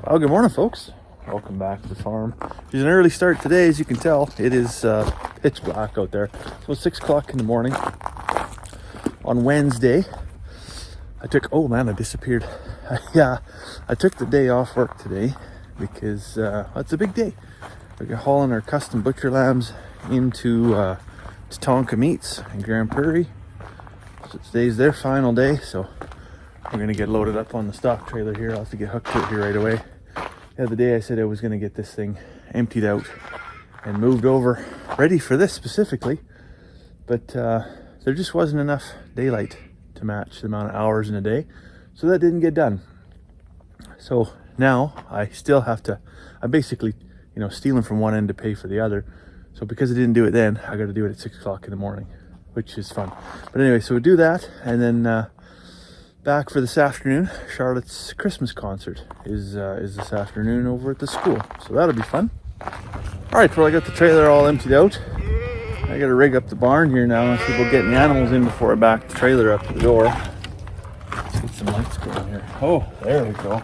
Well, good morning, folks. Welcome back to the farm. There's an early start today, as you can tell. It is pitch black out there. So 6 o'clock in the morning on Wednesday. I disappeared. I took the day off work today because it's a big day. We're hauling our custom butcher lambs into Tatonka Meats in Grand Prairie. So today's their final day, so we're gonna get loaded up on the stock trailer here. I'll have to get hooked to it here right away. The other day I said I was gonna get this thing emptied out and moved over, ready for this specifically, but there just wasn't enough daylight to match the amount of hours in a day, so that didn't get done. So now I still have to, I'm basically, stealing from one end to pay for the other. So because I didn't do it then, I got to do it at 6 o'clock in the morning, which is fun. But anyway, so we do that, and then back for this afternoon. Charlotte's Christmas concert is this afternoon over at the school, so that'll be fun. All right, well, I got the trailer all emptied out. I got to rig up the barn here now and see about getting the animals in before I back the trailer up to the door. Let's get some lights going here. Oh, there we go.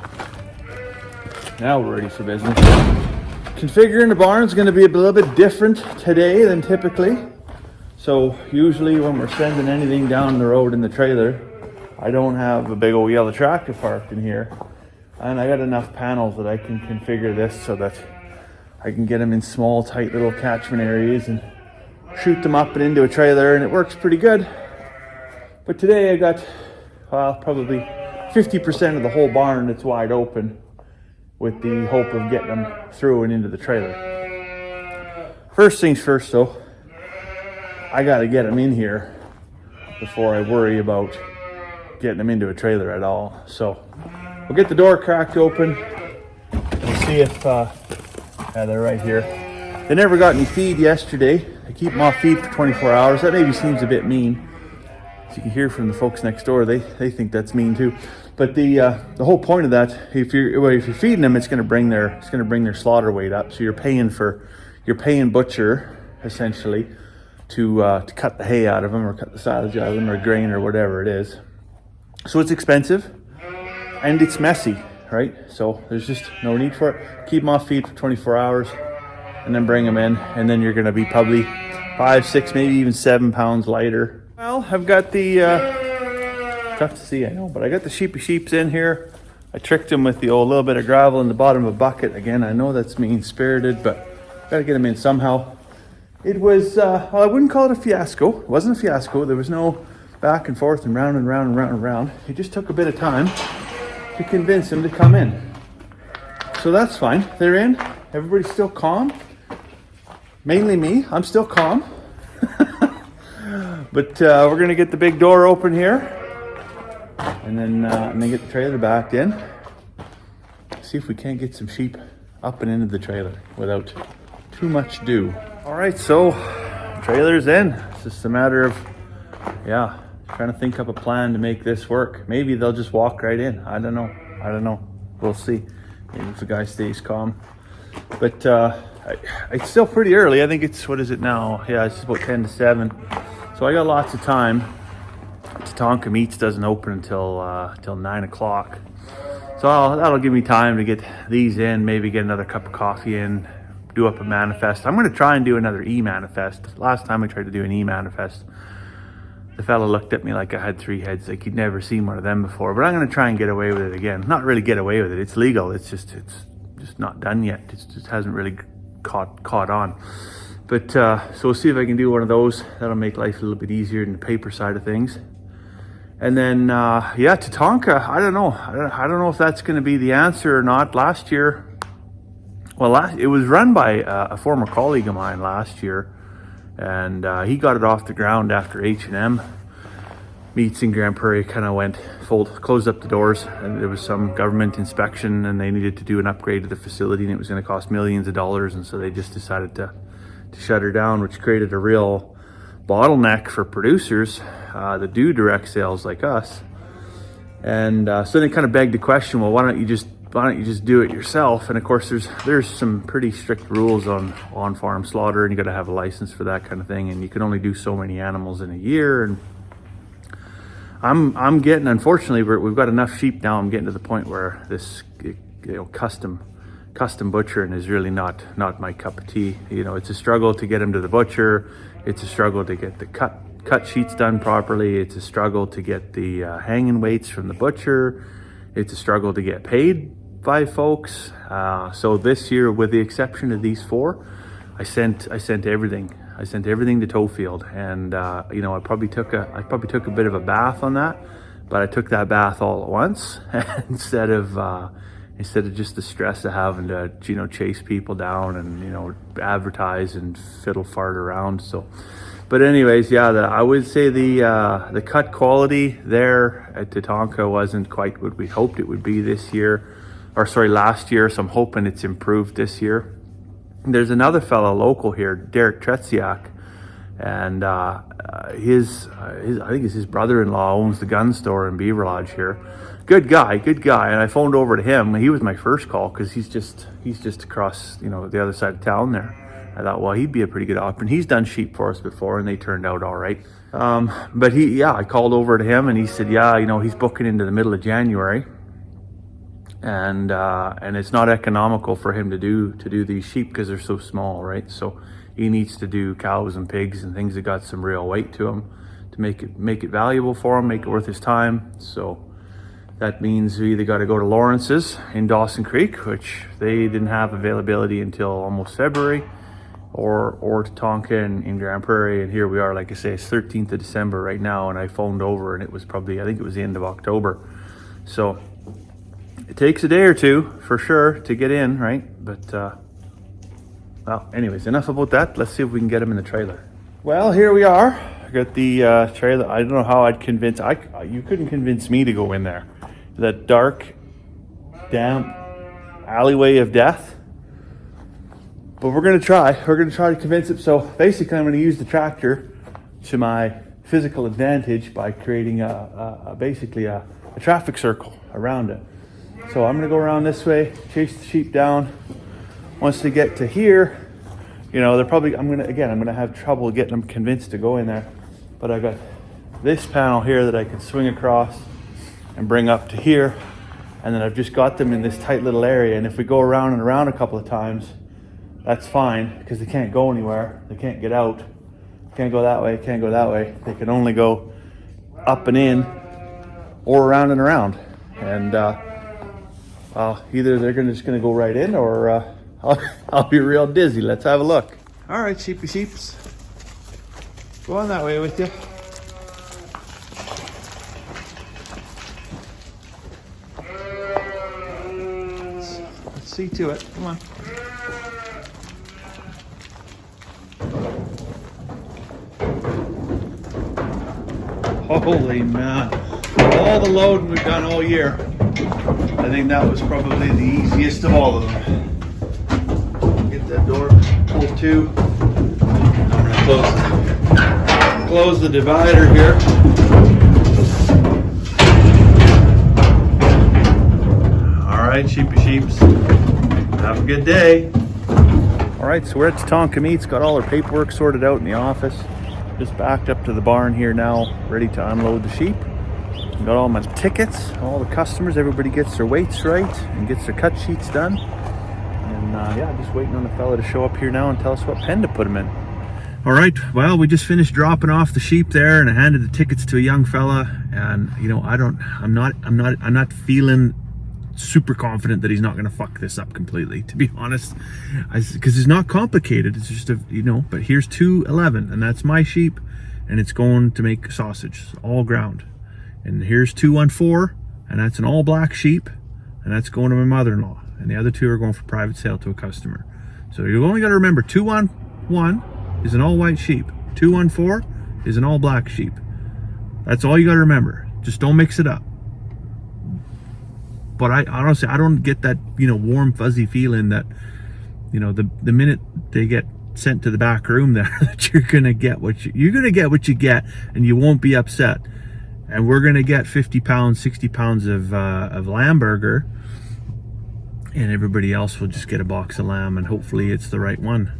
Now we're ready for business. Configuring the barn is going to be a little bit different today than typically. So usually when we're sending anything down the road in the trailer, I don't have a big old yellow tractor parked in here, and I got enough panels that I can configure this so that I can get them in small, tight little catchment areas and shoot them up and into a trailer, and it works pretty good. But today I got probably 50% of the whole barn that's wide open, with the hope of getting them through and into the trailer. First things first though, I got to get them in here before I worry about getting them into a trailer at all. So we'll get the door cracked open. We'll see if they're right here. They never got any feed yesterday. I keep them off feed for 24 hours. That maybe seems a bit mean. As you can hear from the folks next door, they think that's mean too. But the whole point of that, if you're feeding them, it's going to bring their slaughter weight up. So you're paying butcher essentially to cut the hay out of them, or cut the silage out of them, or grain, or whatever it is. So it's expensive and it's messy, right? So there's just no need for it. Keep them off feed for 24 hours and then bring them in, and then you're going to be probably 5, 6, maybe even 7 pounds lighter. Well, I've got the tough to see, I know, but I got the sheeps in here. I tricked them with the old little bit of gravel in the bottom of a bucket. Again, I know that's mean-spirited, but got to get them in somehow. It was, I wouldn't call it a fiasco. It wasn't a fiasco. There was no back and forth and round and round and round and round. It just took a bit of time to convince them to come in. So that's fine. They're in. Everybody's still calm. Mainly me. I'm still calm. But we're going to get the big door open here. And then get the trailer backed in. See if we can't get some sheep up and into the trailer without too much ado. All right, so trailer's in. It's just a matter of, trying to think up a plan to make this work. Maybe they'll just walk right in. I don't know. We'll see. Maybe if the guy stays calm. But it's still pretty early. I think it's, what is it now? Yeah, it's about 10 to 7. So I got lots of time. Tatonka Meats doesn't open until 9 o'clock. So that'll give me time to get these in, maybe get another cup of coffee in, do up a manifest. I'm going to try and do another e-manifest. Last time I tried to do an e-manifest, the fella looked at me like I had 3 heads, like he'd never seen one of them before. But I'm going to try and get away with it again. Not really get away with it. It's legal. It's just not done yet. It just hasn't really caught on. But so we'll see if I can do one of those. That'll make life a little bit easier in the paper side of things. And then Tatonka. I don't know. I don't know if that's going to be the answer or not. Last year, it was run by a former colleague of mine last year. And he got it off the ground after H&M Meats in Grand Prairie kind of closed up the doors, and there was some government inspection and they needed to do an upgrade to the facility, and it was going to cost millions of dollars, and so they just decided to shut her down, which created a real bottleneck for producers that do direct sales like us. And so they kind of begged the question, well, why don't you just do it yourself? And of course there's some pretty strict rules on farm slaughter, and you got to have a license for that kind of thing, and you can only do so many animals in a year. And I'm getting, unfortunately, we've got enough sheep now. I'm getting to the point where custom butchering is really not my cup of tea. It's a struggle to get them to the butcher. It's a struggle to get the cut sheets done properly. It's a struggle to get the hanging weights from the butcher. It's a struggle to get paid by folks. So this year, with the exception of these 4, I sent everything. I sent everything to Tofield, and I probably took a bit of a bath on that, but I took that bath all at once instead of just the stress of having to chase people down and advertise and fiddle fart around. So, but anyways, yeah, I would say the cut quality there at Tatanka wasn't quite what we hoped it would be this year, or sorry, last year. So I'm hoping it's improved this year. There's another fellow local here, Derek Tretsiak, and his I think it's his brother-in-law owns the gun store in Beaver Lodge here. Good guy. And I phoned over to him. He was my first call because he's just across the other side of town there. I thought, well, he'd be a pretty good option. He's done sheep for us before, and they turned out all right. But I called over to him, and he said, he's booking into the middle of January. And it's not economical for him to do these sheep because they're so small, right? So he needs to do cows and pigs and things that got some real weight to them to make it valuable for him, make it worth his time. So that means we either got to go to Lawrence's in Dawson Creek, which they didn't have availability until almost February, or Tatanka in Grand Prairie. And here we are, like I say, it's 13th of December right now, and I phoned over, and it was probably, I think it was the end of October. So it takes a day or two for sure to get in, right? But well, anyways, enough about that. Let's see if we can get him in the trailer. Well, here we are. I got the trailer. I don't know how I'd convince. You couldn't convince me to go in there. That dark, damp alleyway of death. But we're gonna try. We're gonna try to convince him. So basically, I'm gonna use the tractor to my physical advantage by creating basically a traffic circle around it. So I'm gonna go around this way, chase the sheep down. Once they get to here, they're probably, I'm gonna have trouble getting them convinced to go in there. But I got this panel here that I can swing across and bring up to here. And then I've just got them in this tight little area. And if we go around and around a couple of times, that's fine, because they can't go anywhere. They can't get out. Can't go that way, can't go that way. They can only go up and in or around and around. And either they're just gonna go right in, or I'll be real dizzy. Let's have a look. All right, sheepy sheeps. Go on that way with you. Let's see to it. Come on. Holy man. All the loading we've done all year, I think that was probably the easiest of all of them. Get that door pulled to. I'm gonna close the divider here. All right, sheepy sheeps. Have a good day. All right, so we're at Tatanka Meats. Got all our paperwork sorted out in the office. Just backed up to the barn here now, ready to unload the sheep. Got all my tickets, all the customers, everybody gets their weights right and gets their cut sheets done. And just waiting on the fella to show up here now and tell us what pen to put them in. All right, well, we just finished dropping off the sheep there, and I handed the tickets to a young fella. And I'm not feeling super confident that he's not going to fuck this up completely, to be honest, because it's not complicated. It's just but here's 211, and that's my sheep, and it's going to make sausage, all ground. And here's 214, and that's an all black sheep, and that's going to my mother-in-law, and the other 2 are going for private sale to a customer. So you've only got to remember 211 is an all white sheep, 214 is an all black sheep. That's all you got to remember. Just don't mix it up. But I honestly, I don't get that, warm, fuzzy feeling that, the minute they get sent to the back room there, that you're gonna get what you get, and you won't be upset. And we're gonna get 50 pounds, 60 pounds of lamb burger, and everybody else will just get a box of lamb, and hopefully it's the right one.